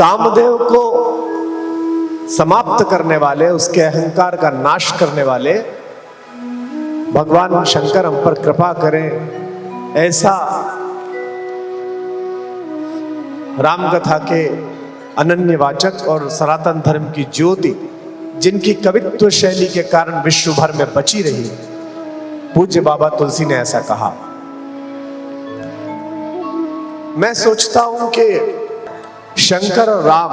कामदेव को समाप्त करने वाले, उसके अहंकार का नाश करने वाले भगवान शंकर हम पर कृपा करें। ऐसा राम कथा के अनन्य वाचक और सनातन धर्म की ज्योति, जिनकी कवित्व शैली के कारण विश्व भर में बची रही, पूज्य बाबा तुलसी ने ऐसा कहा। मैं सोचता हूं कि शंकर और राम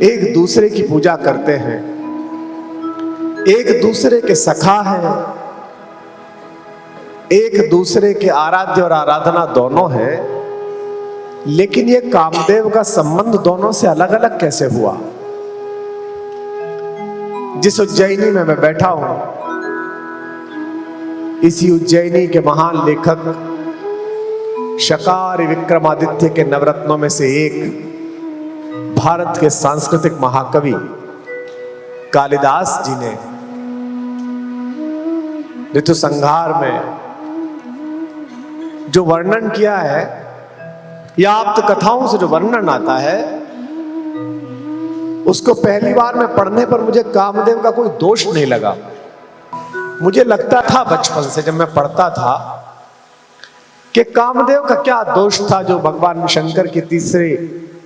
एक दूसरे की पूजा करते हैं, एक दूसरे के सखा हैं, एक दूसरे के आराध्य और आराधना दोनों हैं, लेकिन ये कामदेव का संबंध दोनों से अलग अलग कैसे हुआ? जिस उज्जैनी में मैं बैठा हूं, इसी उज्जैनी के महान लेखक शकारी विक्रमादित्य के नवरत्नों में से एक, भारत के सांस्कृतिक महाकवि कालिदास जी ने ऋतुसंहार में जो वर्णन किया है, या आप्त कथाओं से जो वर्णन आता है, उसको पहली बार में पढ़ने पर मुझे कामदेव का कोई दोष नहीं लगा। मुझे लगता था बचपन से जब मैं पढ़ता था कि कामदेव का क्या दोष था जो भगवान शंकर की तीसरे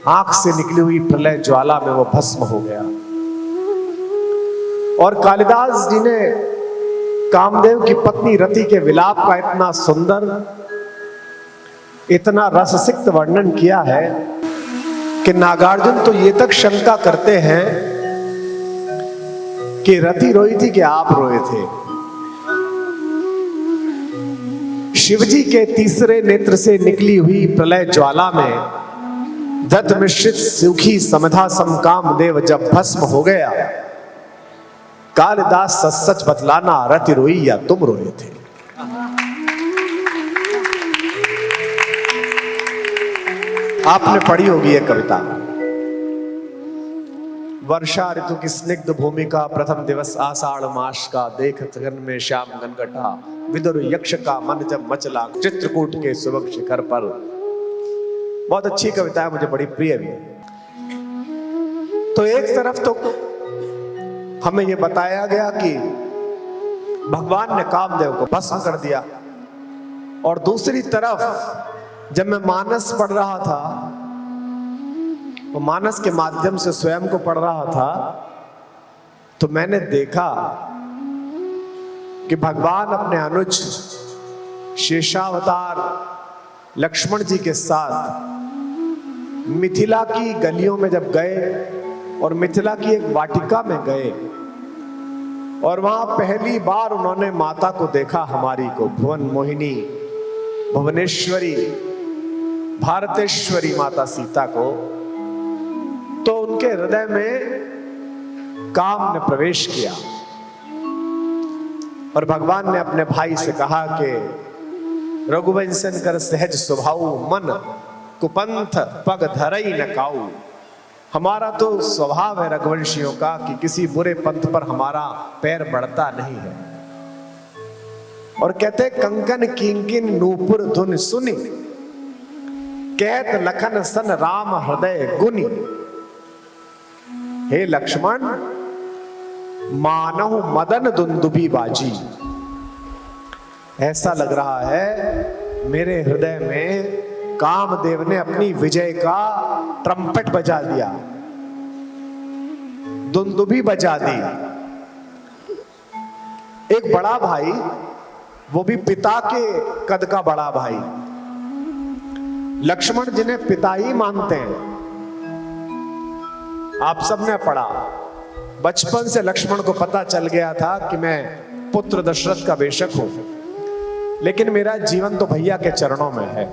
आंख से निकली हुई प्रलय ज्वाला में वो भस्म हो गया। और कालिदास जी ने कामदेव की पत्नी रति के विलाप का इतना सुंदर, इतना रससिक्त वर्णन किया है कि नागार्जुन तो ये तक शंका करते हैं कि रति रोई थी कि आप रोए थे। शिवजी के तीसरे नेत्र से निकली हुई प्रलय ज्वाला में दत्त मिश्रित सुखी समधा सम कामदेव जब भस्म हो गया, कालिदास सच सच बतलाना, रति रोई या तुम रोए थे? आपने पढ़ी होगी यह कविता। वर्षा ऋतु की स्निग्ध भूमि का प्रथम दिवस आषाढ़ मास का, देखत गगन में श्याम घनघटा, विदुर यक्ष का मन जब मचला, चित्रकूट के सुबह शिखर पर। बहुत अच्छी कविता है, मुझे बड़ी प्रिय भी है। तो एक तरफ तो हमें यह बताया गया कि भगवान ने कामदेव को भस्म कर दिया, और दूसरी तरफ जब मैं मानस पढ़ रहा था, वो मानस के माध्यम से स्वयं को पढ़ रहा था, तो मैंने देखा कि भगवान अपने अनुज शेषावतार लक्ष्मण जी के साथ मिथिला की गलियों में जब गए और मिथिला की एक वाटिका में गए, और वहां पहली बार उन्होंने माता को देखा, हमारी को, भुवन मोहिनी, भुवनेश्वरी, भारतेश्वरी माता सीता को, तो उनके हृदय में काम ने प्रवेश किया। और भगवान ने अपने भाई से कहा कि रघुवंशन कर सहज स्वभाव, मन कुपंथ पग धरई न काऊ। हमारा तो स्वभाव है रघुवंशियों का कि किसी बुरे पंथ पर हमारा पैर बढ़ता नहीं है। और कहते कंकन किंकिन नूपुर धुन सुनी, कहत लखन सन राम हृदय गुनी। हे लक्ष्मण, मानहु मदन दुंदुभी बाजी। ऐसा लग रहा है मेरे हृदय में कामदेव ने अपनी विजय का ट्रम्पेट बजा दिया, दुंदुभी बजा दी। एक बड़ा भाई, वो भी पिता के कद का बड़ा भाई, लक्ष्मण जिन्हें पिता ही मानते हैं। आप सबने पढ़ा, बचपन से लक्ष्मण को पता चल गया था कि मैं पुत्र दशरथ का बेशक हूं, लेकिन मेरा जीवन तो भैया के चरणों में है।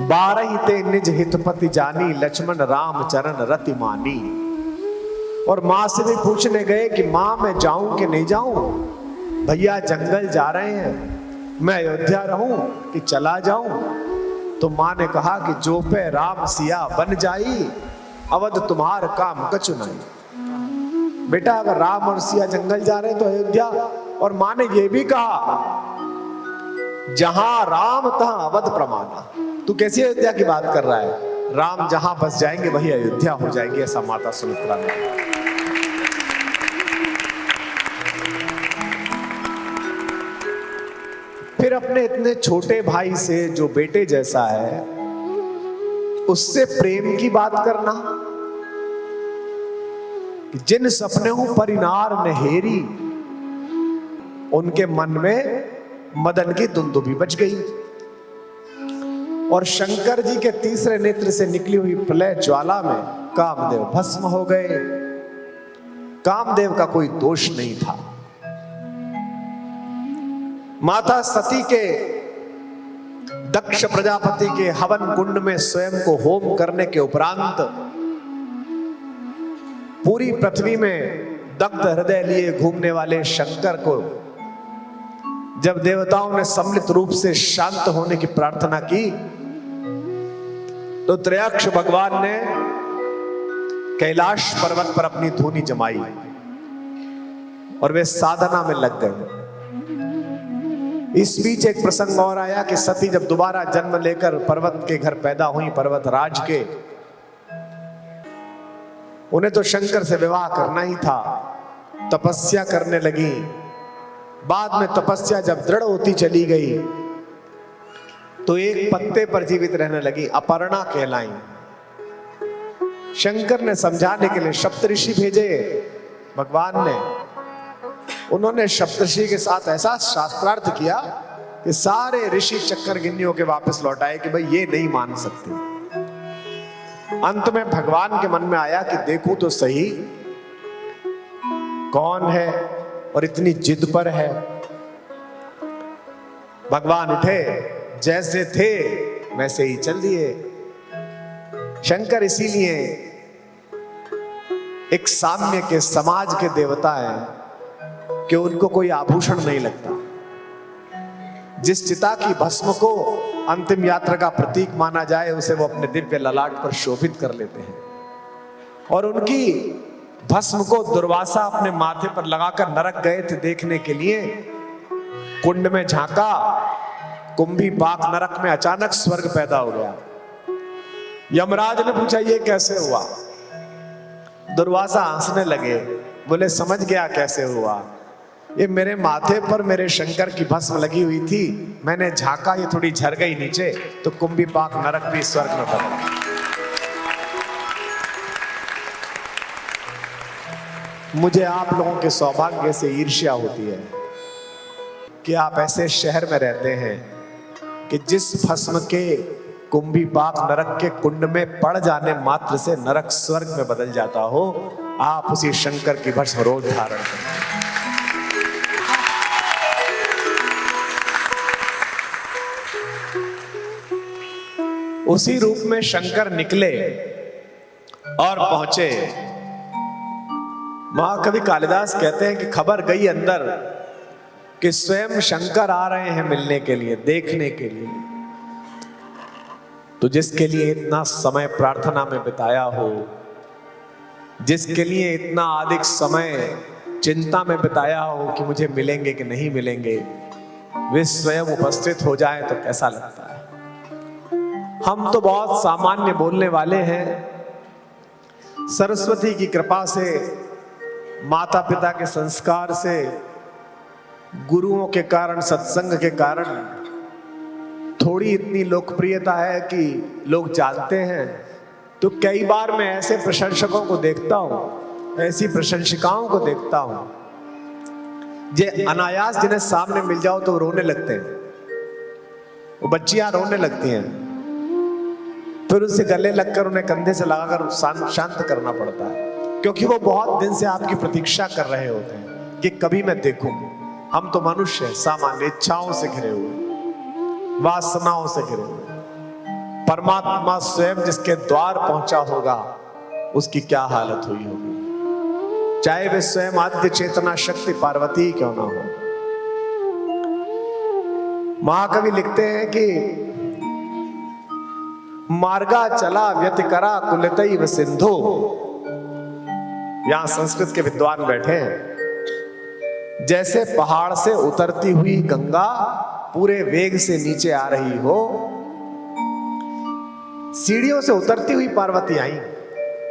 12 ते निज हितपति जानी, लक्ष्मण राम चरण रति मानी। और मां से भी पूछने गए कि मां मैं जाऊं कि नहीं जाऊं, भैया जंगल जा रहे हैं, मैं अयोध्या रहूं कि चला जाऊं? तो मां ने कहा कि जो पे राम सिया बन जाई, अवध तुम्हार काम कछु नहीं। बेटा अगर राम और सिया जंगल जा रहे हैं तो अयोध्या। और मां ने यह भी कहा, जहां राम तहां अवध प्रमाणा। तू कैसी अयोध्या की बात कर रहा है? राम जहां बस जाएंगे वही अयोध्या हो जाएगी, ऐसा माता सुमित्रा ने। फिर अपने इतने छोटे भाई से जो बेटे जैसा है उससे प्रेम की बात करना, जिन सपने परिनार नहेरी, उनके मन में मदन की दुंदुभी बज गई और शंकर जी के तीसरे नेत्र से निकली हुई प्रलय ज्वाला में कामदेव भस्म हो गए। कामदेव का कोई दोष नहीं था। माता सती के दक्ष प्रजापति के हवन कुंड में स्वयं को होम करने के उपरांत पूरी पृथ्वी में दग्ध हृदय लिए घूमने वाले शंकर को जब देवताओं ने सम्मिलित रूप से शांत होने की प्रार्थना की तो त्रयक्ष भगवान ने कैलाश पर्वत पर अपनी धूनी जमाई और वे साधना में लग गए। इस बीच एक प्रसंग और आया कि सती जब दोबारा जन्म लेकर पर्वत के घर पैदा हुई, पर्वत राज के, उन्हें तो शंकर से विवाह करना ही था, तपस्या करने लगी। बाद में तपस्या जब दृढ़ होती चली गई तो एक पत्ते पर जीवित रहने लगी, अपर्णा कहलाई। शंकर ने समझाने के लिए सप्तऋषि भेजे भगवान ने। उन्होंने सप्तऋषि के साथ ऐसा शास्त्रार्थ किया कि सारे ऋषि चक्कर गिन्नियों के वापस लौटाए कि भाई ये नहीं मान सकते। अंत में भगवान के मन में आया कि देखूं तो सही कौन है और इतनी जिद पर है। भगवान उठे, जैसे थे वैसे ही चल दिए। शंकर इसीलिए एक साम्य के समाज के देवता हैं कि उनको कोई आभूषण नहीं लगता। जिस चिता की भस्म को अंतिम यात्रा का प्रतीक माना जाए उसे वो अपने दिव्य ललाट पर शोभित कर लेते हैं। और उनकी भस्म को दुर्वासा अपने माथे पर लगाकर नरक गए थे देखने के लिए। कुंड में झांका, कुंभी पाक नरक में अचानक स्वर्ग पैदा हो गया। यमराज ने पूछा ये कैसे हुआ? दुर्वासा हंसने लगे, बोले समझ गया कैसे हुआ। ये मेरे माथे पर मेरे शंकर की भस्म लगी हुई थी, मैंने झांका, ये थोड़ी झर गई नीचे तो कुंभी पाक नरक भी स्वर्ग में बदला। मुझे आप लोगों के सौभाग्य से ईर्ष्या होती है कि आप ऐसे शहर में रहते हैं कि जिस भस्म के कुंभी पाक नरक के कुंड में पड़ जाने मात्र से नरक स्वर्ग में बदल जाता हो। आप उसी शंकर की भस्म रोज धारण करें। उसी रूप में शंकर निकले और पहुंचे। महाकवि कालिदास कहते हैं कि खबर गई अंदर कि स्वयं शंकर आ रहे हैं मिलने के लिए, देखने के लिए। तो जिसके लिए इतना समय प्रार्थना में बिताया हो, जिसके लिए इतना अधिक समय चिंता में बिताया हो कि मुझे मिलेंगे कि नहीं मिलेंगे, वे स्वयं उपस्थित हो जाए तो कैसा लगता है। हम तो बहुत सामान्य बोलने वाले हैं। सरस्वती की कृपा से, माता पिता के संस्कार से, गुरुओं के कारण, सत्संग के कारण थोड़ी इतनी लोकप्रियता है कि लोग जानते हैं। तो कई बार मैं ऐसे प्रशंसकों को देखता हूं, ऐसी प्रशंसिकाओं को देखता हूं, जे अनायास जिन्हें सामने मिल जाओ तो रोने लगते हैं। वो बच्चियां रोने लगती हैं, फिर उनसे गले लगकर उन्हें कंधे से लगाकर शांत करना पड़ता है, क्योंकि वो बहुत दिन से आपकी प्रतीक्षा कर रहे होते हैं कि कभी मैं देखूंगी। हम तो मनुष्य सामान्य इच्छाओं से घिरे हुए, वासनाओं से घिरे हुए। परमात्मा स्वयं जिसके द्वार पहुंचा होगा उसकी क्या हालत हुई होगी, चाहे वे स्वयं आद्य चेतना शक्ति पार्वती क्यों ना हो। महाकवि लिखते हैं कि मार्गा चला व्यतिकरा कुलतैव सिंधु। यहां संस्कृत के विद्वान बैठे हैं। जैसे पहाड़ से उतरती हुई गंगा पूरे वेग से नीचे आ रही हो, सीढ़ियों से उतरती हुई पार्वती आई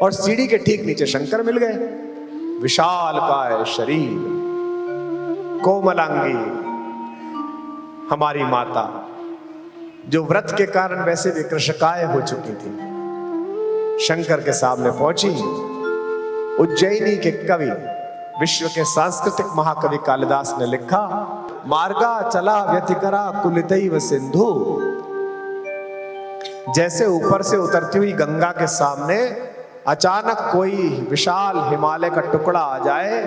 और सीढ़ी के ठीक नीचे शंकर मिल गए। विशाल काय शरीर, कोमलांगी हमारी माता, जो व्रत के कारण वैसे भी कृशकाय हो चुकी थी, शंकर के सामने पहुंची। उज्जैनी के कवि, विश्व के सांस्कृतिक महाकवि कालिदास ने लिखा, मार्गा चला व्यतिकरा कुलितैव सिंधु। जैसे ऊपर से उतरती हुई गंगा के सामने अचानक कोई विशाल हिमालय का टुकड़ा आ जाए,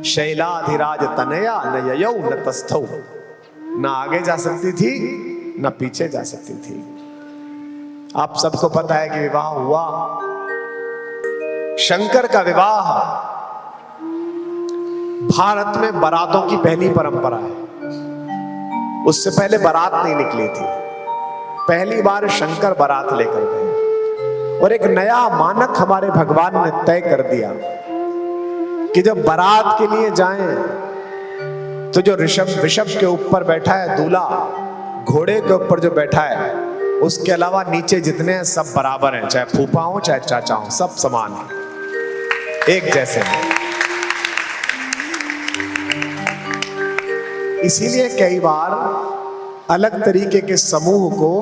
शैलाधिराज तनया न ययौ न तस्थौ, न आगे जा सकती थी न पीछे जा सकती थी। आप सबको पता है कि विवाह हुआ, शंकर का विवाह भारत में बारातों की पहली परंपरा है। उससे पहले बारात नहीं निकली थी, पहली बार शंकर बारात लेकर गए। और एक नया मानक हमारे भगवान ने तय कर दिया कि जब बारात के लिए जाएं तो जो ऋषभ के ऊपर बैठा है दूल्हा, घोड़े के ऊपर जो बैठा है, उसके अलावा नीचे जितने हैं सब बराबर हैं, चाहे फूफा हो चाहे चाचा हो, सब समान हैं, एक जैसे हैं। इसीलिए कई बार अलग तरीके के समूह को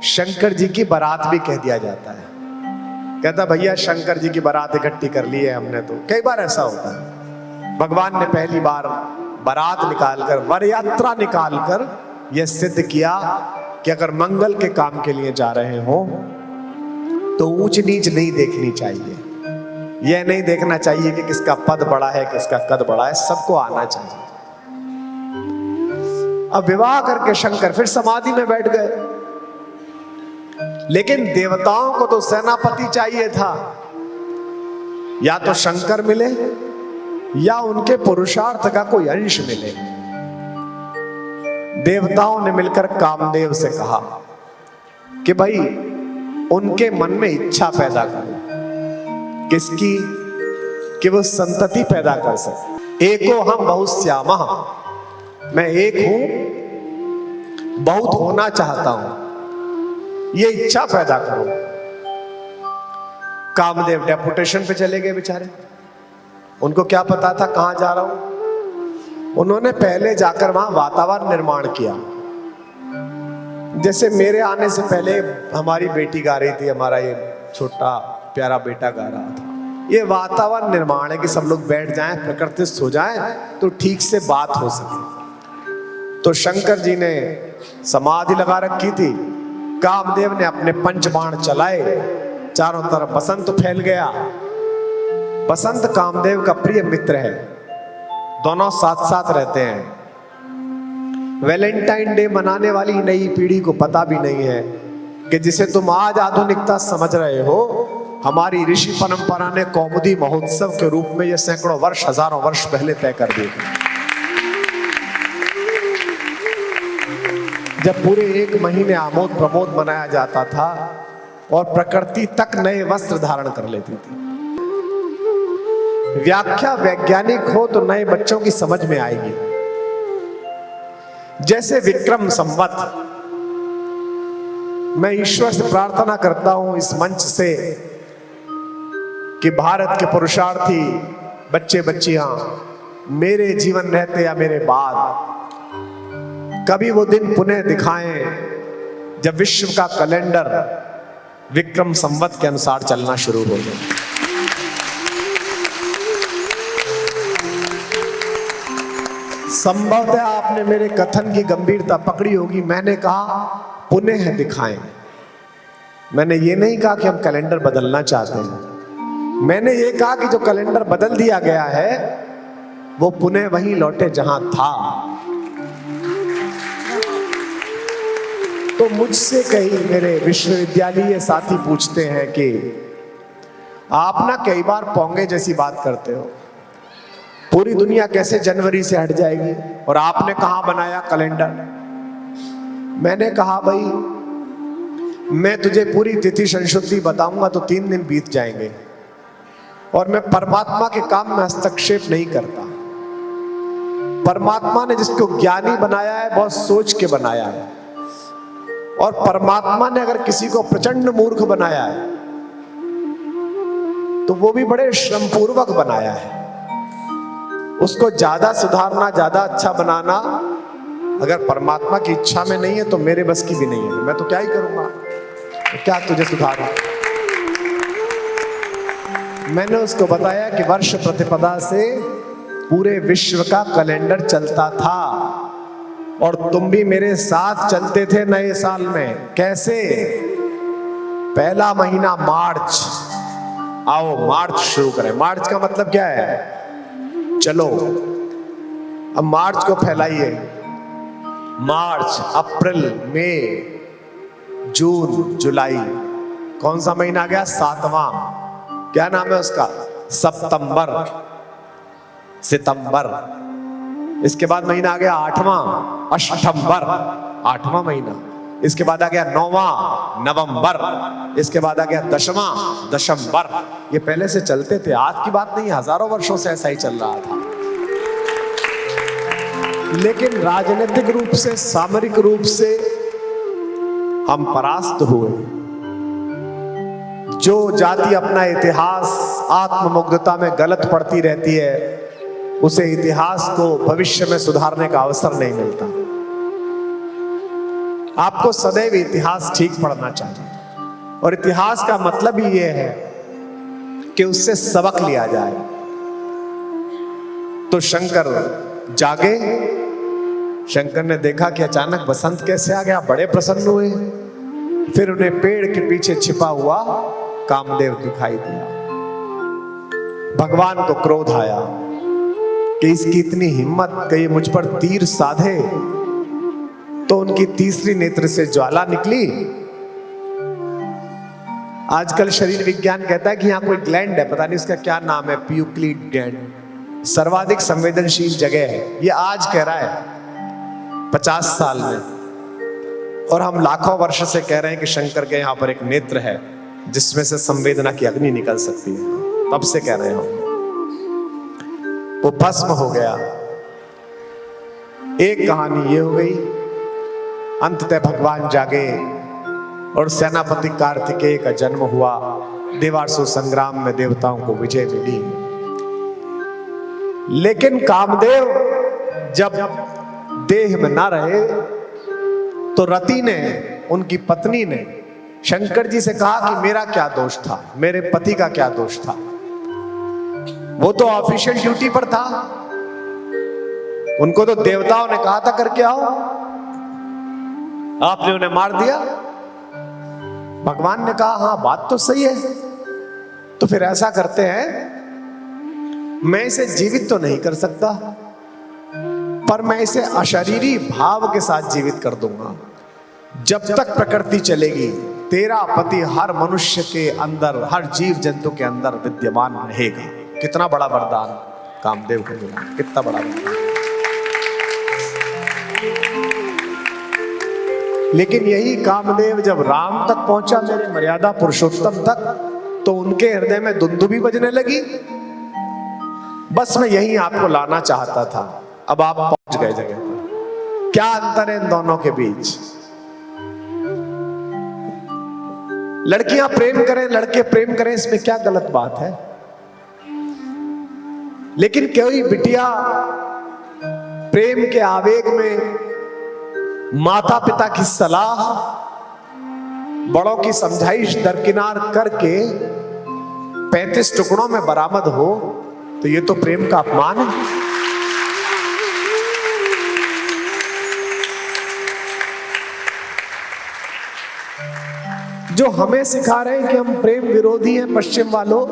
शंकर जी की बारात भी कह दिया जाता है। कहता भैया शंकर जी की बारात इकट्ठी कर ली है हमने। तो कई बार ऐसा होता है, भगवान ने पहली बार बारात निकालकर, वर यात्रा निकालकर यह सिद्ध किया कि अगर मंगल के काम के लिए जा रहे हो तो ऊंच नीच नहीं देखनी चाहिए। यह नहीं देखना चाहिए कि किसका पद बड़ा है किसका कद बड़ा है, सबको आना चाहिए। अब विवाह करके शंकर फिर समाधि में बैठ गए, लेकिन देवताओं को तो सेनापति चाहिए था। या तो शंकर मिले या उनके पुरुषार्थ का कोई अंश मिले। देवताओं ने मिलकर कामदेव से कहा कि भाई उनके मन में इच्छा पैदा करो, किसकी? कि वो संतति पैदा कर सके। एको हम बहुश्यामः, मैं एक हूं, बहुत होना चाहता हूं, ये इच्छा पैदा करो। कामदेव डेपुटेशन पे चले गए बेचारे, उनको क्या पता था कहां जा रहा हूं। उन्होंने पहले जाकर वहां वातावरण निर्माण किया। जैसे मेरे आने से पहले हमारी बेटी गा रही थी, हमारा ये छोटा प्यारा बेटा गा रहा था। ये वातावरण निर्माण है कि सब लोग बैठ जाएं, प्रकृतिस्थ हो जाएं, तो ठीक से बात हो सके। तो शंकर जी ने समाधि लगा रखी थी, कामदेव ने अपने पंचबाण चलाए, चारों तरफ बसंत फैल गया। बसंत कामदेव का प्रिय मित्र है, दोनों साथ साथ रहते हैं। वैलेंटाइन डे मनाने वाली नई पीढ़ी को पता भी नहीं है कि जिसे तुम आज आधुनिकता समझ रहे हो, हमारी ऋषि परंपरा ने कौमुदी महोत्सव के रूप में यह सैकड़ों वर्ष, हजारों वर्ष पहले तय कर दिए। जब पूरे एक महीने आमोद प्रमोद मनाया जाता था और प्रकृति तक नए वस्त्र धारण कर लेती थी। व्याख्या वैज्ञानिक हो तो नए बच्चों की समझ में आएगी। जैसे विक्रम संवत, मैं ईश्वर से प्रार्थना करता हूं इस मंच से कि भारत के पुरुषार्थी बच्चे बच्चियां मेरे जीवन रहते या मेरे बाद कभी वो दिन पुनः दिखाएं जब विश्व का कैलेंडर विक्रम संवत के अनुसार चलना शुरू हो जाए। संभवतः आपने मेरे कथन की गंभीरता पकड़ी होगी। मैंने कहा पुनः दिखाएं, मैंने ये नहीं कहा कि हम कैलेंडर बदलना चाहते हैं। मैंने ये कहा कि जो कैलेंडर बदल दिया गया है वो पुनः वहीं लौटे जहां था। तो मुझसे कई मेरे विश्वविद्यालय साथी पूछते हैं कि आप ना कई बार पोंगे जैसी बात करते हो, पूरी दुनिया कैसे जनवरी से हट जाएगी और आपने कहां बनाया कैलेंडर। मैंने कहा भाई मैं तुझे पूरी तिथि संशुद्धि बताऊंगा तो 3 दिन बीत जाएंगे, और मैं परमात्मा के काम में हस्तक्षेप नहीं करता। परमात्मा ने जिसको ज्ञानी बनाया है बहुत सोच के बनाया है। और परमात्मा ने अगर किसी को प्रचंड मूर्ख बनाया है तो वो भी बड़े श्रम पूर्वक बनाया है। उसको ज्यादा सुधारना, ज्यादा अच्छा बनाना अगर परमात्मा की इच्छा में नहीं है तो मेरे बस की भी नहीं है। मैं तो क्या ही करूंगा, तो क्या तुझे सुधारूं। मैंने उसको बताया कि वर्ष प्रतिपदा से पूरे विश्व का कैलेंडर चलता था और तुम भी मेरे साथ चलते थे नए साल में। कैसे? पहला महीना मार्च, आओ मार्च शुरू करें। मार्च का मतलब क्या है? चलो अब मार्च को फैलाइए। मार्च, अप्रैल, मई, जून, जुलाई, कौन सा महीना आ गया? 7वां। क्या नाम है उसका? सितंबर। सितंबर। इसके बाद महीना आ गया 8वां, अष्टंबर, 8वां महीना। इसके बाद आ गया 9वां, नवंबर। इसके बाद आ गया 10वां, दशंबर। ये पहले से चलते थे, आज की बात नहीं, हजारों वर्षों से ऐसा ही चल रहा था। लेकिन राजनीतिक रूप से, सामरिक रूप से हम परास्त हुए। जो जाति अपना इतिहास आत्ममुग्धता में गलत पढ़ती रहती है, उसे इतिहास को भविष्य में सुधारने का अवसर नहीं मिलता। आपको सदैव इतिहास ठीक पढ़ना चाहिए और इतिहास का मतलब ही यह है कि उससे सबक लिया जाए। तो शंकर जागे। शंकर ने देखा कि अचानक बसंत कैसे आ गया, बड़े प्रसन्न हुए। फिर उन्हें पेड़ के पीछे छिपा हुआ कामदेव दिखाई दिया। भगवान को क्रोध आया कि इसकी इतनी हिम्मत कि ये मुझ पर तीर साधे। तो उनकी तीसरी नेत्र से ज्वाला निकली। आजकल शरीर विज्ञान कहता है कि यहां कोई ग्लैंड है, पता नहीं उसका क्या नाम है, प्यूक्लिड ग्लैंड, सर्वाधिक संवेदनशील जगह है। ये आज कह रहा है 50 साल में, और हम लाखों वर्ष से कह रहे हैं कि शंकर के यहां पर एक नेत्र है जिसमें से संवेदना की अग्नि निकल सकती है। तब से कह रहे हैं हम। वो भस्म हो गया। एक कहानी ये हो गई। अंततः भगवान जागे और सेनापति कार्तिकेय का जन्म हुआ। देवासुर संग्राम में देवताओं को विजय मिली। लेकिन कामदेव जब देह में ना रहे तो रति ने, उनकी पत्नी ने शंकर जी से कहा कि मेरा क्या दोष था, मेरे पति का क्या दोष था। वो तो ऑफिशियल ड्यूटी पर था, उनको तो देवताओं ने कहा था करके आओ, आपने उन्हें मार दिया। भगवान ने कहा हाँ बात तो सही है, तो फिर ऐसा करते हैं, मैं इसे जीवित तो नहीं कर सकता, पर मैं इसे अशरीरी भाव के साथ जीवित कर दूंगा। जब तक प्रकृति चलेगी तेरा पति हर मनुष्य के अंदर, हर जीव जंतु के अंदर विद्यमान रहेगा। कितना बड़ा वरदान कामदेव को मिला, कितना बड़ा वरदान। लेकिन यही कामदेव जब राम तक पहुंचा, मेरे मर्यादा पुरुषोत्तम तक, तो उनके हृदय में दुंदुभी बजने लगी। बस मैं यही आपको लाना चाहता था। अब आप पहुंच गए जगह पर। क्या अंतर है इन दोनों के बीच? लड़कियां प्रेम करें, लड़के प्रेम करें, इसमें क्या गलत बात है? लेकिन कोई बिटिया प्रेम के आवेग में माता पिता की सलाह, बड़ों की समझाइश दरकिनार करके 35 टुकड़ों में बरामद हो, तो ये तो प्रेम का अपमान है। जो हमें सिखा रहे हैं कि हम प्रेम विरोधी हैं पश्चिम वालों।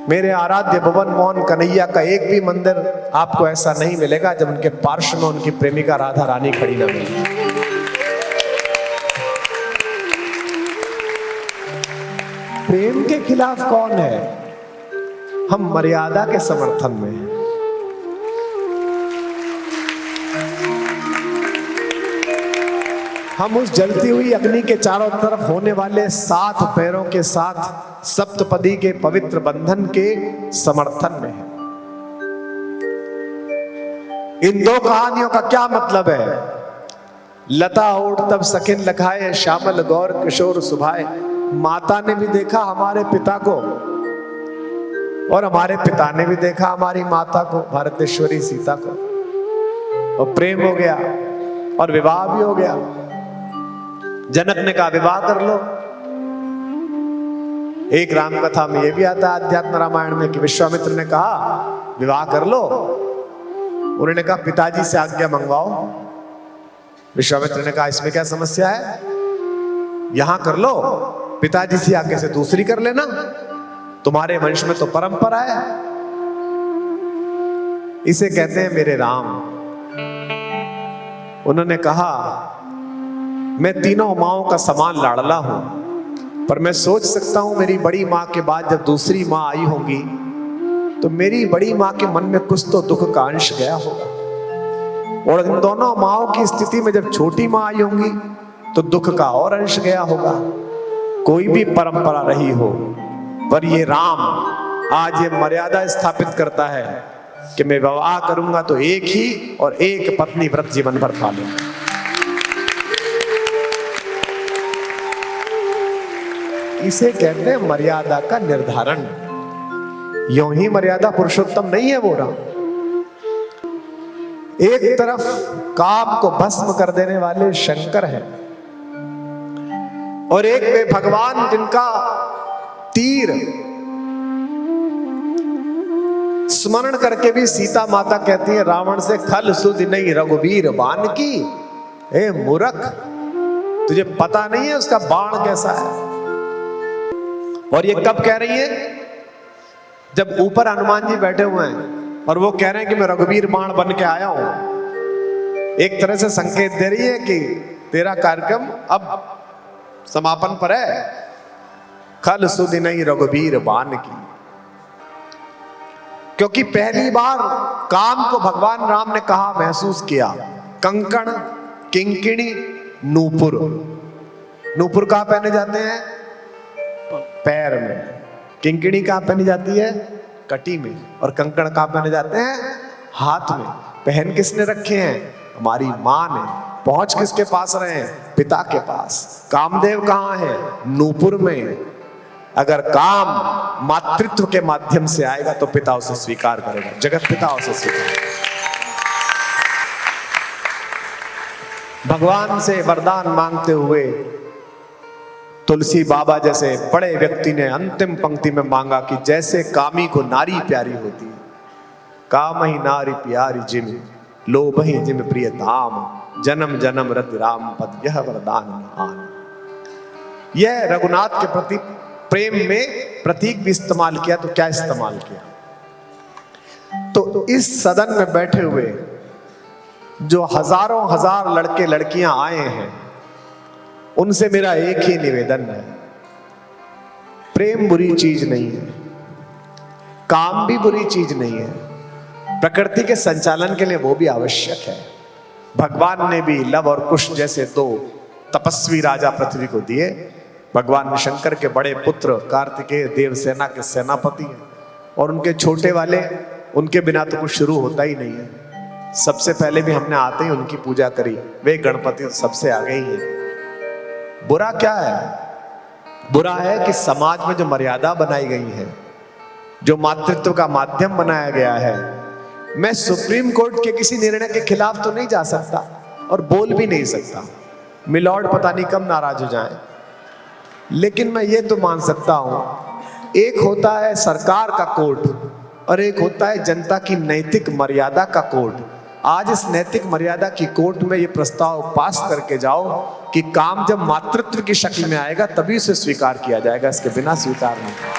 मेरे आराध्य भुवन मोहन कन्हैया का एक भी मंदिर आपको ऐसा नहीं मिलेगा जब उनके पार्श्व में उनकी प्रेमिका राधा रानी खड़ी ना मिले। प्रेम के खिलाफ कौन है? हम मर्यादा के समर्थन में हैं। हम उस जलती हुई अग्नि के चारों तरफ होने वाले 7 पैरों के साथ सप्तपदी के पवित्र बंधन के समर्थन में हैं। इन दो कहानियों का क्या मतलब है? लता ओट तब सकिन लखाए, श्यामल गौर किशोर सुभाए। माता ने भी देखा हमारे पिता को और हमारे पिता ने भी देखा हमारी माता को, भारतेश्वरी सीता को, और प्रेम हो गया और विवाह भी हो गया। जनक ने कहा विवाह कर लो। एक राम कथा में यह भी आता है अध्यात्म रामायण में कि विश्वामित्र ने कहा विवाह कर लो। उन्होंने कहा पिताजी से आज्ञा मंगवाओ। विश्वामित्र ने कहा इसमें क्या समस्या है, यहां कर लो, पिताजी से आज्ञा से दूसरी कर लेना, तुम्हारे वंश में तो परंपरा है। इसे कहते हैं मेरे राम। उन्होंने कहा मैं तीनों माओं का समान लाडला हूं, पर मैं सोच सकता हूं मेरी बड़ी मां के बाद जब दूसरी मां आई होंगी तो मेरी बड़ी मां के मन में कुछ तो दुख का अंश गया होगा, और इन दोनों माओं की स्थिति में जब छोटी मां आई होंगी तो दुख का और अंश गया होगा। कोई भी परंपरा रही हो, पर ये राम आज ये मर्यादा स्थापित करता है कि मैं विवाह करूंगा तो एक ही और एक पत्नी व्रत जीवन भर पालूंगा। इसे कहते हैं मर्यादा का निर्धारण। यूं ही मर्यादा पुरुषोत्तम नहीं है वो राम। एक तरफ काम को भस्म कर देने वाले शंकर हैं और एक वे भगवान जिनका तीर स्मरण करके भी सीता माता कहती है रावण से खल सुध नहीं रघुवीर बाण की। ए मूर्ख, तुझे पता नहीं है उसका बाण कैसा है। और ये कब कह रही है, जब ऊपर हनुमान जी बैठे हुए हैं और वो कह रहे हैं कि मैं रघुवीर बाण बन के आया हूं। एक तरह से संकेत दे रही है कि तेरा कार्यक्रम अब समापन पर है। खल सुधि नहीं रघुवीर बाण की, क्योंकि पहली बार काम को भगवान राम ने कहा महसूस किया। कंकण, किंकिणी, नूपुर। नूपुर कहां पहने जाते हैं, पैर में। किंकिणी कहां पहनी जाती है, कटी में। और कंकण कहां पहने जाते हैं, हाथ में। पहन किसने रखे हैं, हमारी मां ने। पहुंच किसके पास रहे हैं, पिता के पास। कामदेव कहां है, नूपुर में। अगर काम मातृत्व के माध्यम से आएगा तो पिता उसे स्वीकार करेगा, जगत पिता उसे स्वीकार। भगवान से वरदान मांगते हुए तुलसी बाबा जैसे बड़े व्यक्ति ने अंतिम पंक्ति में मांगा कि जैसे कामी को नारी प्यारी होती, काम ही नारी प्यारी जिम, लोभ ही जिम प्रिय धाम, जन्म जन्म रति राम पद, यह वरदान महान। यह रघुनाथ के प्रति प्रेम में प्रतीक भी इस्तेमाल किया, तो क्या इस्तेमाल किया। तो इस सदन में बैठे हुए जो हजारों हजार लड़के लड़कियां आए हैं, उनसे मेरा एक ही निवेदन है, प्रेम बुरी चीज नहीं है, काम भी बुरी चीज नहीं है, प्रकृति के संचालन के लिए वो भी आवश्यक है। भगवान ने भी लव और कुश जैसे दो तपस्वी राजा पृथ्वी को दिए। भगवान शंकर के बड़े पुत्र कार्तिकेय देवसेना के सेनापति हैं, और उनके छोटे वाले, उनके बिना तो कुछ शुरू होता ही नहीं है। सबसे पहले भी हमने आते ही उनकी पूजा करी, वे गणपति सबसे आगे ही हैं। बुरा क्या है, बुरा है कि समाज में जो मर्यादा बनाई गई है, जो मातृत्व का माध्यम बनाया गया है। मैं सुप्रीम कोर्ट के किसी निर्णय के खिलाफ तो नहीं जा सकता और बोल भी नहीं सकता, मिलॉर्ड पता नहीं कब नाराज हो जाएं, लेकिन मैं ये तो मान सकता हूं, एक होता है सरकार का कोर्ट और एक होता है जनता की नैतिक मर्यादा का कोर्ट। आज इस नैतिक मर्यादा की कोर्ट में ये प्रस्ताव पास करके जाओ कि काम जब मातृत्व की शक्ल में आएगा तभी उसे स्वीकार किया जाएगा, इसके बिना स्वीकार नहीं।